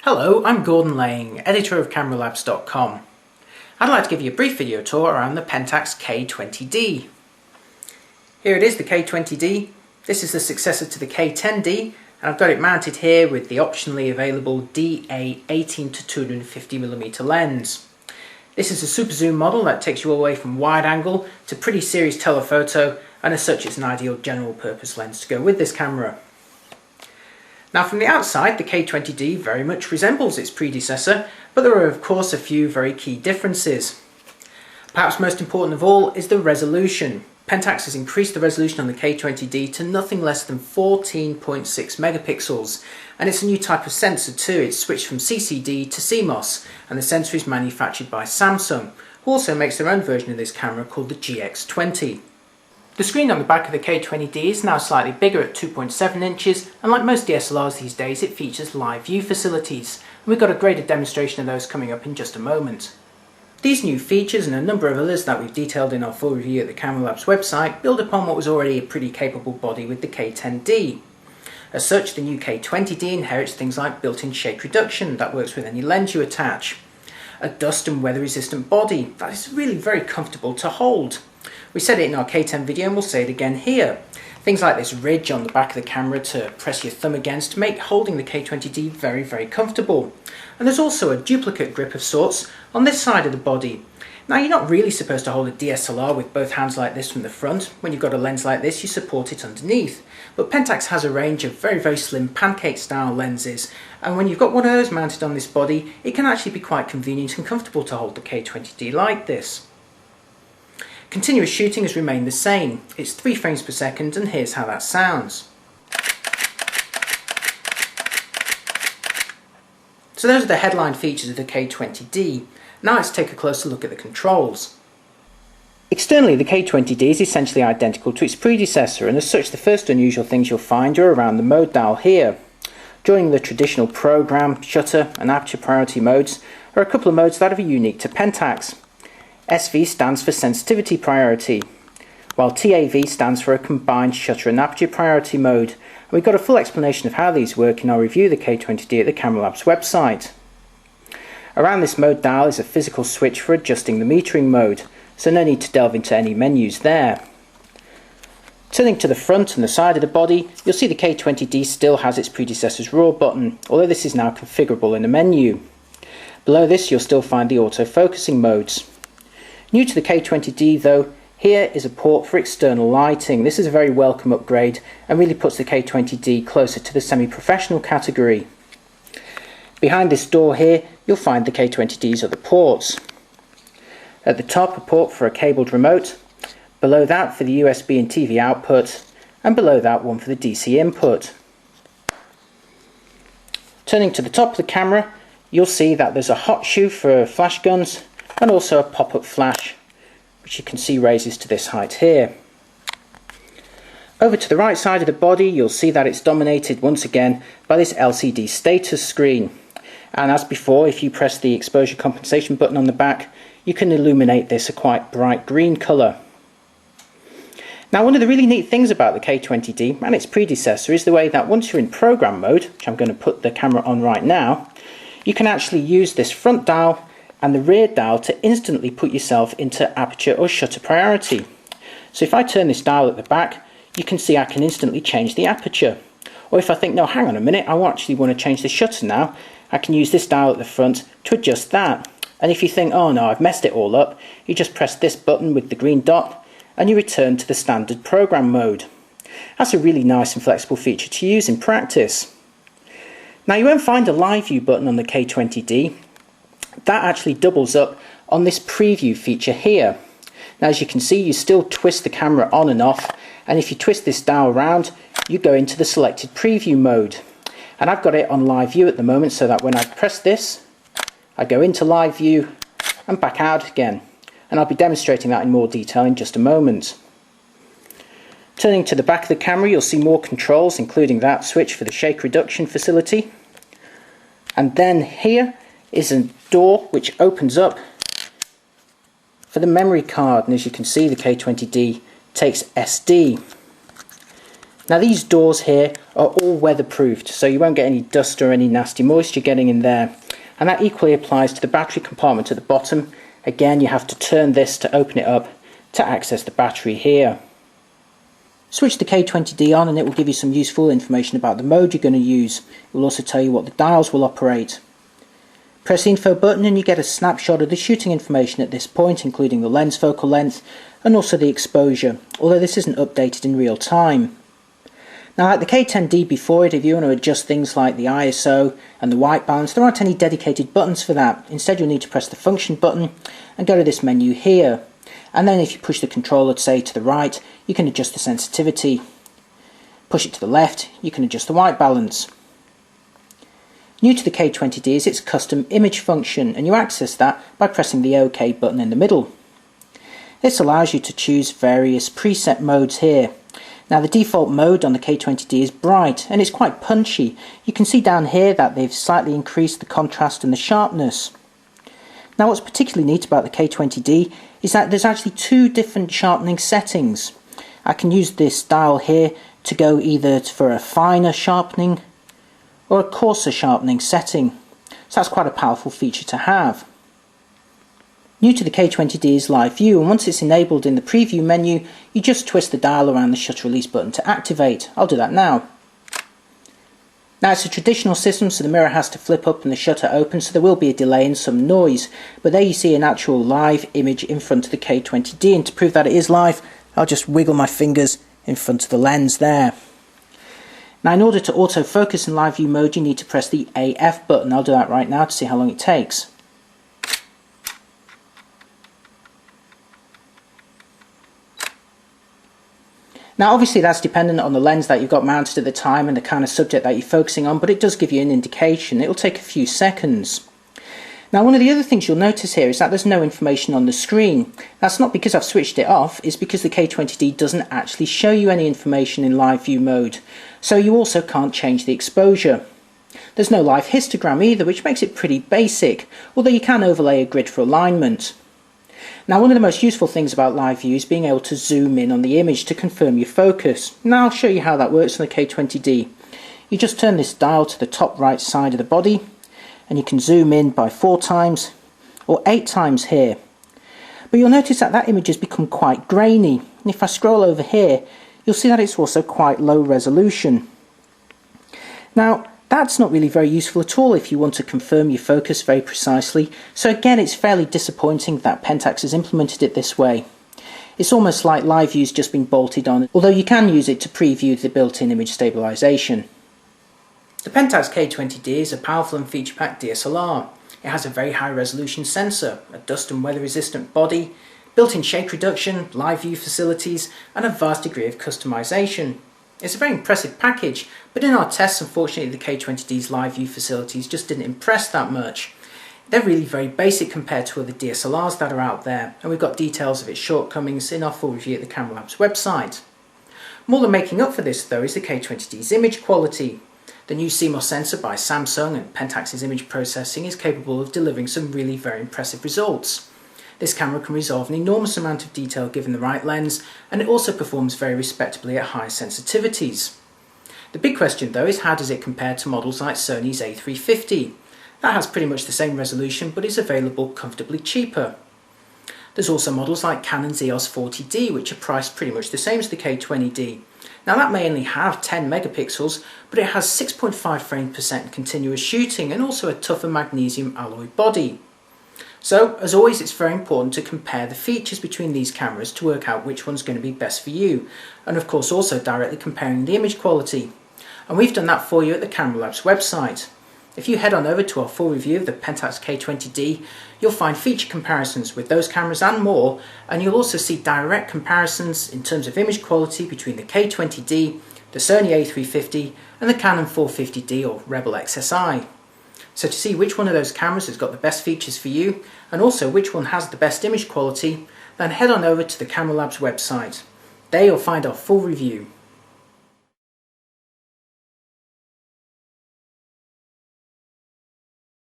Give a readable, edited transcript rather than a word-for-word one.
Hello, I'm Gordon Lang, editor of CameraLabs.com. I'd like to give you a brief video tour around the Pentax K20D. Here it is, the K20D. This is the successor to the K10D, and I've got it mounted here with the optionally available DA 18-250mm lens. This is a super zoom model that takes you all the way from wide angle to pretty serious telephoto, and as such it's an ideal general purpose lens to go with this camera. Now from the outside, the K20D very much resembles its predecessor, but there are of course a few very key differences. Perhaps most important of all is the resolution. Pentax has increased the resolution on the K20D to nothing less than 14.6 megapixels, and it's a new type of sensor too. It's switched from CCD to CMOS, and the sensor is manufactured by Samsung, who also makes their own version of this camera called the GX20. The screen on the back of the K20D is now slightly bigger at 2.7 inches, and like most DSLRs these days it features live view facilities, and we've got a graded demonstration of those coming up in just a moment. These new features and a number of others that we've detailed in our full review at the Camera Labs website build upon what was already a pretty capable body with the K10D. As such, the new K20D inherits things like built-in shake reduction that works with any lens you attach, a dust and weather resistant body that is really very comfortable to hold. We said it in our K10 video and we'll say it again here. Things like this ridge on the back of the camera to press your thumb against make holding the K20D very comfortable. And there's also a duplicate grip of sorts on this side of the body. Now you're not really supposed to hold a DSLR with both hands like this from the front. When you've got a lens like this you support it underneath. But Pentax has a range of very slim pancake style lenses, and when you've got one of those mounted on this body it can actually be quite convenient and comfortable to hold the K20D like this. Continuous shooting has remained the same. It's 3 frames per second, and here's how that sounds. So those are the headline features of the K20D. Now let's take a closer look at the controls. Externally, the K20D is essentially identical to its predecessor, and as such the first unusual things you'll find are around the mode dial here. Joining the traditional program, shutter and aperture priority modes are a couple of modes that are unique to Pentax. SV stands for sensitivity priority, while TAV stands for a combined shutter and aperture priority mode. And we've got a full explanation of how these work in our review of the K20D at the Camera Labs website. Around this mode dial is a physical switch for adjusting the metering mode, so no need to delve into any menus there. Turning to the front and the side of the body, you'll see the K20D still has its predecessor's RAW button, although this is now configurable in a menu. Below this you'll still find the auto-focusing modes. New to the K20D though, here is a port for external lighting. This is a very welcome upgrade and really puts the K20D closer to the semi-professional category. Behind this door here you'll find the K20D's other ports. At the top a port for a cabled remote, below that for the USB and TV output, and below that one for the DC input. Turning to the top of the camera you'll see that there's a hot shoe for flash guns, and also a pop-up flash, which you can see raises to this height here. Over to the right side of the body you'll see that it's dominated once again by this LCD status screen, and as before if you press the exposure compensation button on the back you can illuminate this a quite bright green colour. Now one of the really neat things about the K20D and its predecessor is the way that once you're in program mode, which I'm going to put the camera on right now, you can actually use this front dial and the rear dial to instantly put yourself into aperture or shutter priority. So if I turn this dial at the back, you can see I can instantly change the aperture. Or if I think, no, hang on a minute, I actually want to change the shutter now, I can use this dial at the front to adjust that. And if you think, oh no, I've messed it all up, you just press this button with the green dot and you return to the standard program mode. That's a really nice and flexible feature to use in practice. Now you won't find a live view button on the K20D. That actually doubles up on this preview feature here. Now as you can see you still twist the camera on and off, and if you twist this dial around you go into the selected preview mode. And I've got it on live view at the moment so that when I press this I go into live view and back out again, and I'll be demonstrating that in more detail in just a moment. Turning to the back of the camera you'll see more controls, including that switch for the shake reduction facility, and then here is a door which opens up for the memory card, and as you can see the K20D takes SD. Now these doors here are all weatherproofed, so you won't get any dust or any nasty moisture getting in there. And that equally applies to the battery compartment at the bottom. Again, you have to turn this to open it up to access the battery here. Switch the K20D on and it will give you some useful information about the mode you're going to use. It will also tell you what the dials will operate. Press the info button and you get a snapshot of the shooting information at this point, including the lens focal length and also the exposure, although this isn't updated in real time. Now, like the K10D before it, if you want to adjust things like the ISO and the white balance, there aren't any dedicated buttons for that. Instead, you'll need to press the function button and go to this menu here. And then if you push the controller, say, to the right, you can adjust the sensitivity. Push it to the left, you can adjust the white balance. New to the K20D is its custom image function, and you access that by pressing the OK button in the middle. This allows you to choose various preset modes here. Now the default mode on the K20D is bright and it's quite punchy. You can see down here that they've slightly increased the contrast and the sharpness. Now what's particularly neat about the K20D is that there's actually two different sharpening settings. I can use this dial here to go either for a finer sharpening or a coarser sharpening setting. So that's quite a powerful feature to have. New to the K20D is Live View, and once it's enabled in the preview menu, you just twist the dial around the shutter release button to activate. I'll do that now. Now it's a traditional system, so the mirror has to flip up and the shutter opens, so there will be a delay and some noise. But there you see an actual live image in front of the K20D, and to prove that it is live, I'll just wiggle my fingers in front of the lens there. Now in order to autofocus in Live View mode, you need to press the AF button. I'll do that right now to see how long it takes. Now obviously that's dependent on the lens that you've got mounted at the time and the kind of subject that you're focusing on, but it does give you an indication. It will take a few seconds. Now one of the other things you'll notice here is that there's no information on the screen. That's not because I've switched it off, it's because the K20D doesn't actually show you any information in Live View mode. So you also can't change the exposure. There's no live histogram either, which makes it pretty basic, although you can overlay a grid for alignment. Now one of the most useful things about Live View is being able to zoom in on the image to confirm your focus. Now I'll show you how that works on the K20D. You just turn this dial to the top right side of the body and you can zoom in by 4 times or 8 times here. But you'll notice that that image has become quite grainy, and if I scroll over here you'll see that it's also quite low resolution. Now that's not really very useful at all if you want to confirm your focus very precisely, so again it's fairly disappointing that Pentax has implemented it this way. It's almost like Live View's just been bolted on, although you can use it to preview the built-in image stabilization. The Pentax K20D is a powerful and feature-packed DSLR. It has a very high resolution sensor, a dust and weather resistant body, built-in shake reduction, Live View facilities and a vast degree of customization. It's a very impressive package, but in our tests unfortunately the K20D's Live View facilities just didn't impress that much. They're really very basic compared to other DSLRs that are out there, and we've got details of its shortcomings in our full review at the Camera Labs website. More than making up for this though is the K20D's image quality. The new CMOS sensor by Samsung and Pentax's image processing is capable of delivering some really very impressive results. This camera can resolve an enormous amount of detail given the right lens, and it also performs very respectably at high sensitivities. The big question though is how does it compare to models like Sony's A350? That has pretty much the same resolution but is available comfortably cheaper. There's also models like Canon's EOS 40D which are priced pretty much the same as the K20D. Now that may only have 10 megapixels, but it has 6.5 frames per second continuous shooting and also a tougher magnesium alloy body. So, as always, it's very important to compare the features between these cameras to work out which one's going to be best for you, and of course also directly comparing the image quality. And we've done that for you at the Camera Labs website. If you head on over to our full review of the Pentax K20D, you'll find feature comparisons with those cameras and more, and you'll also see direct comparisons in terms of image quality between the K20D, the Sony A350 and the Canon 450D or Rebel XSI. So to see which one of those cameras has got the best features for you, and also which one has the best image quality, then head on over to the Camera Labs website. There you'll find our full review.